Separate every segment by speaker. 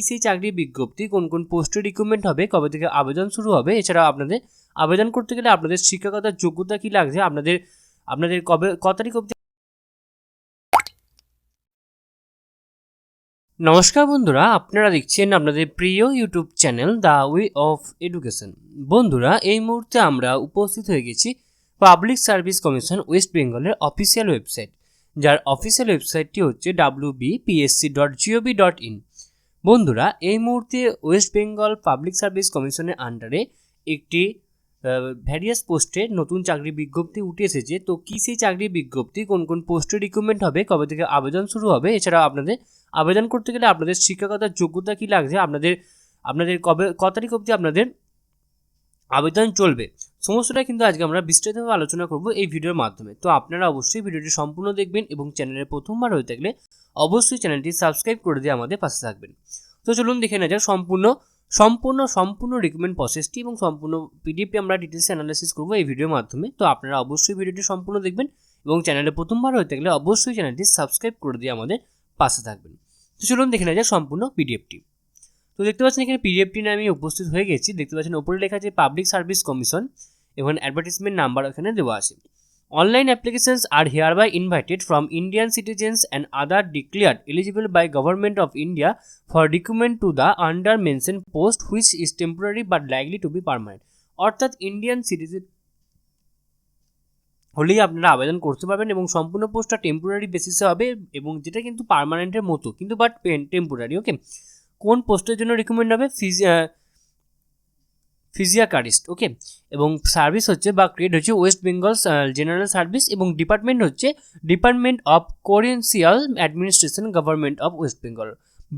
Speaker 1: সেই চাকরির বিজ্ঞপ্তি, কোন কোন পোস্টে রিক্রুটমেন্ট হবে, কবে থেকে আবেদন শুরু হবে, এছাড়া আপনাদের আবেদন করতে গেলে আপনাদের শিক্ষাগত যোগ্যতা কি লাগছে, আপনাদের কবে ক তারিখ অবধি। নমস্কার বন্ধুরা, আপনারা দেখছেন আপনাদের প্রিয় YouTube channel the way of education. বন্ধুরা, এই মুহূর্তে আমরা উপস্থিত হয়ে গেছি পাবলিক সার্ভিস কমিশন ওয়েস্ট বেঙ্গলের অফিসিয়াল ওয়েবসাইট, যার অফিসিয়াল ওয়েবসাইটটি হচ্ছে wbpsc.gov.in। বন্ধুরা, এই মুহূর্তে ওয়েস্ট বেঙ্গল পাবলিক সার্ভিস কমিশনের আন্ডারে একটি ভ্যারিয়াস পোস্টে নতুন চাকরি বিজ্ঞপ্তি উঠে এসেছে। তো কী সেই চাকরির বিজ্ঞপ্তি, কোন কোন পোস্টে রিক্রুটমেন্ট হবে, কবে থেকে আবেদন শুরু হবে, এছাড়া আপনাদের আবেদন করতে গেলে আপনাদের শিক্ষাগত যোগ্যতা কি লাগছে, আপনাদের কবে ক তারিখ অবধি আপনাদের আবেদন চলবে, সমস্তটা কিন্তু আজকে আমরা বিস্তারিতভাবে আলোচনা করব এই ভিডিওর মাধ্যমে। তো আপনারা অবশ্যই ভিডিওটি সম্পূর্ণ দেখবেন এবং চ্যানেলে প্রথমবার হয়ে থাকলে অবশ্যই চ্যানেলটি সাবস্ক্রাইব করে দিয়ে আমাদের পাশে থাকবেন। তো চলুন দেখে নেওয়া যাক সম্পূর্ণ রিক্রুটমেন্ট প্রসেসটি এবং সম্পূর্ণ পিডিএফটি আমরা ডিটেলস অ্যানালাইসিস করবো এই ভিডিওর মাধ্যমে। তো আপনারা অবশ্যই ভিডিওটি সম্পূর্ণ দেখবেন এবং চ্যানেলে প্রথমবার হয়ে থাকলে অবশ্যই চ্যানেলটি সাবস্ক্রাইব করে দিয়ে আমাদের পাশে থাকবেন। তো চলুন দেখে নেওয়া যাক সম্পূর্ণ পিডিএফটি। তো দেখতে পাচ্ছেন এখানে পিডিএফটি নিয়ে আমি উপস্থিত হয়ে গেছি। দেখতে পাচ্ছেন ওপরে লেখা আছে পাবলিক সার্ভিস কমিশন এবং অ্যাডভার্টাইজমেন্ট নাম্বার এখানে দেওয়া আছে। Online applications are hereby invited from Indian citizens and other declared eligible by Government of India for recruitment to the under mentioned post which is temporary but likely to be permanent। অর্থাৎ Indian citizen হলেই আপনারা আবেদন করতে পারবেন এবং সম্পূর্ণ পোস্টটা temporary বেসিসে হবে এবং যেটা কিন্তু পার্মানেন্টের মতো কিন্তু বাট টেম্পোরারি। ওকে, কোন পোস্টের জন্য রিক্রুটমেন্ট হবে? ফিজিওথেরাপিস্ট। ওকে, এবং সার্ভিস হচ্ছে বা গ্রেড হচ্ছে ওয়েস্ট বেঙ্গল জেনারেল সার্ভিস এবং ডিপার্টমেন্ট হচ্ছে department of correctional administration government of West Bengal.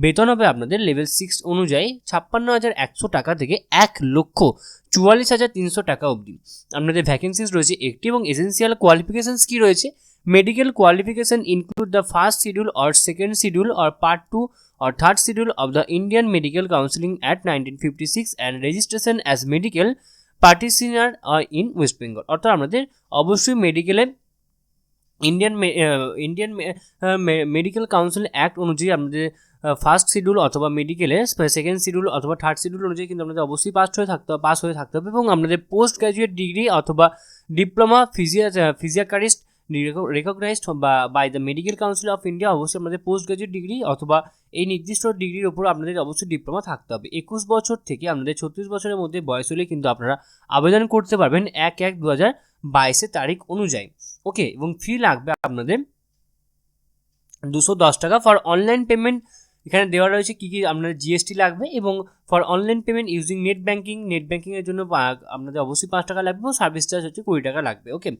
Speaker 1: বেতন হবে আপনাদের লেভেল 6 অনুযায়ী 56,100 টাকা থেকে 1,44,300 টাকা অবধি। আপনাদের ভ্যাকেন্সিস রয়েছে একটি এবং এসেন্সিয়াল কোয়ালিফিকেশনস কি রয়েছে? Medical qualification include the first schedule or second schedule or part 2 or third schedule of the Indian Medical Counseling Act 1956 and registration as medical practitioner in West Bengal। অর্থাৎ আমাদের অবশ্যই মেডিকেলে Indian medical council act অনুযায়ী আমাদের first schedule অথবা মেডিকেলে second schedule অথবা third schedule অনুযায়ী কিন্তু আমাদের অবশ্যই পাস হয়ে থাকতে হবে এবং আমাদের পোস্ট গ্র্যাজুয়েট ডিগ্রি অথবা diploma physiotherapist recognised by the medical council of India. অবশ্যই আমাদের পোস্ট গ্র্যাজুয়েট ডিগ্রি অথবা এই নির্দিষ্ট ডিগ্রির ওপর আপনাদের অবশ্যই ডিপ্লোমা থাকতে হবে। 21 বছর থেকে আপনাদের 36 বছরের মধ্যে বয়স হলে কিন্তু আপনারা আবেদন করতে পারবেন 1/1/2022 তারিখ অনুযায়ী। ওকে, এবং ফি লাগবে আপনাদের 210 টাকা ফর অনলাইন পেমেন্ট। এখানে দেওয়া রয়েছে কী কী আপনাদের জিএসটি লাগবে এবং for online payment using net ব্যাঙ্কিংয়ের জন্য আপনাদের অবশ্যই 5 টাকা লাগবে এবং সার্ভিস চার্জ হচ্ছে 20 টাকা লাগবে। ওকে,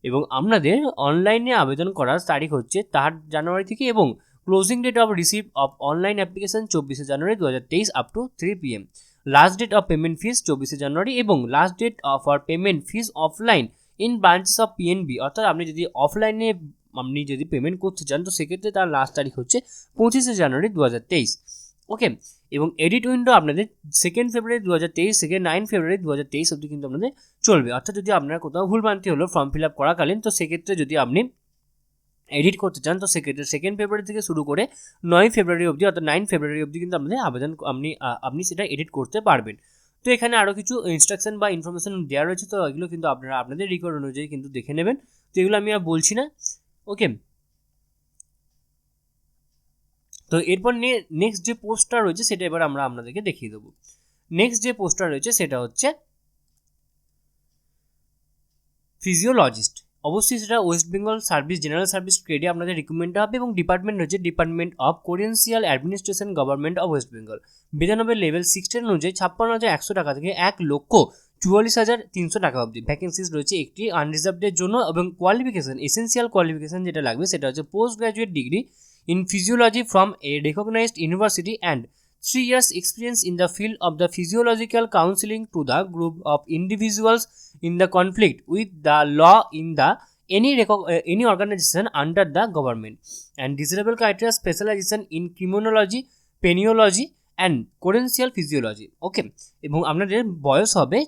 Speaker 1: এবং আপনাদের অনলাইনে আবেদন করার তারিখ হচ্ছে 3 জানুয়ারি থেকে এবং closing date of receive of online application 24 January 2023 up to 3 PM। Last date of payment fees 24 January এবং last date for payment fees offline in branches of PNB. অর্থাৎ আপনি যদি অফলাইনে পেমেন্ট করতে চান তো সেক্ষেত্রে তার লাস্ট তারিখ হচ্ছে 25 জানুয়ারি 2023। ওকে, এবং এডিট উইন্ডো আপনাদের 2 ফেব্রুয়ারি 2023 থেকে 9 ফেব্রুয়ারি 2023 অবধি কিন্তু আপনাদের চলবে। অর্থাৎ যদি আপনার কোথাও ভুলভ্রান্তি হলো ফর্ম ফিল আপ করাকালীন তো সেক্ষেত্রে যদি আপনি এডিট করতে চান তো সেক্ষেত্রে 2 ফেব্রুয়ারি থেকে শুরু করে 9 ফেব্রুয়ারি অবধি অর্থাৎ 9 ফেব্রুয়ারি অবধি কিন্তু আপনাদের আবেদন আপনি সেটা এডিট করতে পারবেন। তো এখানে আরও কিছু ইনস্ট্রাকশন বা ইনফরমেশন দেওয়া রয়েছে, তো এগুলো কিন্তু আপনারা আপনাদের রিকোয়ার্ড অনুযায়ী কিন্তু দেখে নেবেন। তো এগুলো আমি আর বলছি না। ওকে, তো এরপর নেক্সট যে পোস্টটা রয়েছে সেটা এবার আমরা আপনাদেরকে দেখিয়ে দেবো। নেক্সট যে পোস্টটা রয়েছে সেটা হচ্ছে ফিজিওলজিস্ট। অবশ্যই সেটা West Bengal service general service গ্রেডে আপনাদের রিক্রুটমেন্ট হবে এবং ডিপার্টমেন্ট হচ্ছে department of correctional administration government of West Bengal. বেতন হবে লেভেল 16 অনুযায়ী 56,100 টাকা থেকে 1,44,300 টাকা অবধি। ভ্যাকেন্সিস রয়েছে একটি আনরিজার্ভডের জন্য এবং কোয়ালিফিকেশন এসেন্সিয়াল কোয়ালিফিকেশন যেটা লাগবে সেটা হচ্ছে post graduate degree in physiology from a recognized university and 3 years experience in the field of the physiological counseling to the group of individuals in the conflict with the law in the any organization under the government and desirable criteria specialization in criminology, penology and correctional physiology. Okay, এবং আপনাদের বয়স হবে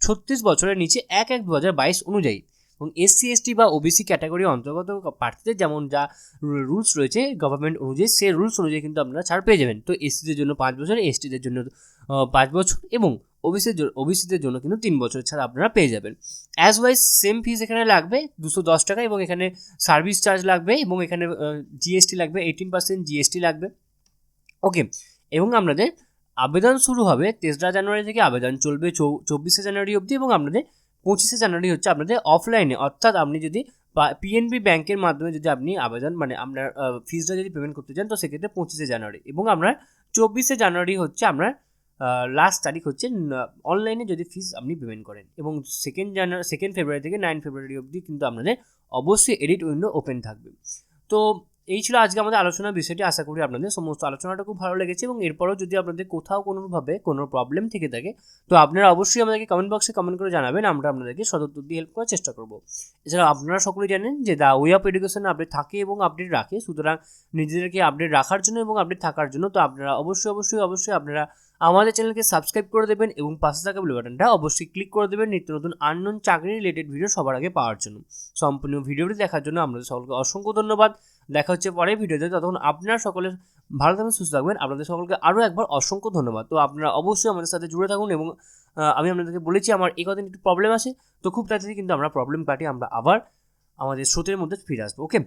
Speaker 1: 36 বছরের নিচে 1/1/2022 অনুযায়ী এবং SC ST বা OBC category অন্তর্গত প্রার্থীদের যেমন যা রুলস রয়েছে গভর্নমেন্ট অনুযায়ী, সেই রুলস অনুযায়ী কিন্তু আপনারা ছাড় পেয়ে যাবেন। তো SCদের জন্য 5 বছর, STদের জন্য 5 বছর এবং ওবিসিদের জন্য কিন্তু 3 বছর ছাড়া আপনারা পেয়ে যাবেন। অ্যাজ ওয়াইজ সেম ফিজ এখানে লাগবে 210 টাকা, এবং এখানে সার্ভিস চার্জ লাগবে, এবং এখানে GST লাগবে, 18% GST লাগবে। ওকে, এবং আপনাদের আবেদন শুরু হবে 3রা জানুয়ারি থেকে, আবেদন চলবে 24শে জানুয়ারি অবধি, এবং আপনাদের 25শে জানুয়ারি হচ্ছে আপনাদের অফলাইনে, অর্থাৎ আপনি যদি PNB ব্যাংকের মাধ্যমে যদি আপনি আবেদন মানে আপনার ফিজটা যদি পেমেন্ট করতে চান তো সেক্ষেত্রে 25শে জানুয়ারি, এবং আপনার 24শে জানুয়ারি হচ্ছে আপনার লাস্ট তারিখ হচ্ছে অনলাইনে যদি ফিজ আপনি পেমেন্ট করেন, এবং 2 ফেব্রুয়ারি থেকে 9 ফেব্রুয়ারি অবধি কিন্তু আপনাদের অবশ্যই এডিট উইন্ডো ওপেন থাকবে। তো এই ছিল আজকে আমাদের আলোচনার বিষয়টি। আশা করি আপনাদের সমস্ত আলোচনাটা খুব ভালো লেগেছে, এবং এরপরও যদি আপনাদের কোথাও কোনোভাবে কোনো প্রবলেম থেকে থাকে তো আপনারা অবশ্যই আমাদেরকে কমেন্ট বক্সে কমেন্ট করে জানাবেন, আমরা আপনাদেরকে সদুত্তর দিয়ে হেল্প করার চেষ্টা করব। এছাড়া আপনারা সকলেই জানেন যে the way of education update থাকে এবং আপডেট রাখে, সুতরাং নিজেদেরকে আপডেট রাখার জন্য এবং আপডেট থাকার জন্য তো আপনারা অবশ্যই আপনারা আমাদের চ্যানেলকে সাবস্ক্রাইব করে দেবেন, এবং পাশে থাকা বেল বাটনটা অবশ্যই ক্লিক করে দেবেন নিত্য নতুন আননোন চাকরি রিলেটেড ভিডিও সবার আগে পাওয়ার জন্য। সম্পূর্ণ ভিডিওটি দেখার জন্য আপনাদের সকলকে অসংখ্য ধন্যবাদ। দেখা হচ্ছে পরের ভিডিওতে, ততক্ষণ আপনারা সকলে ভালো থাকবেন, সুস্থ থাকবেন। আপনাদের সকলকে আরও একবার অসংখ্য ধন্যবাদ। তো আপনারা অবশ্যই আমাদের সাথে জুড়ে থাকুন, এবং আমি আপনাদেরকে বলেছি আমার এই কদিন একটু প্রবলেম আছে, তো খুব তাড়াতাড়ি কিন্তু আমরা প্রবলেম কাটিয়ে আমরা আবার আমাদের স্রোতের মধ্যে ফিরে আসবো। ওকে।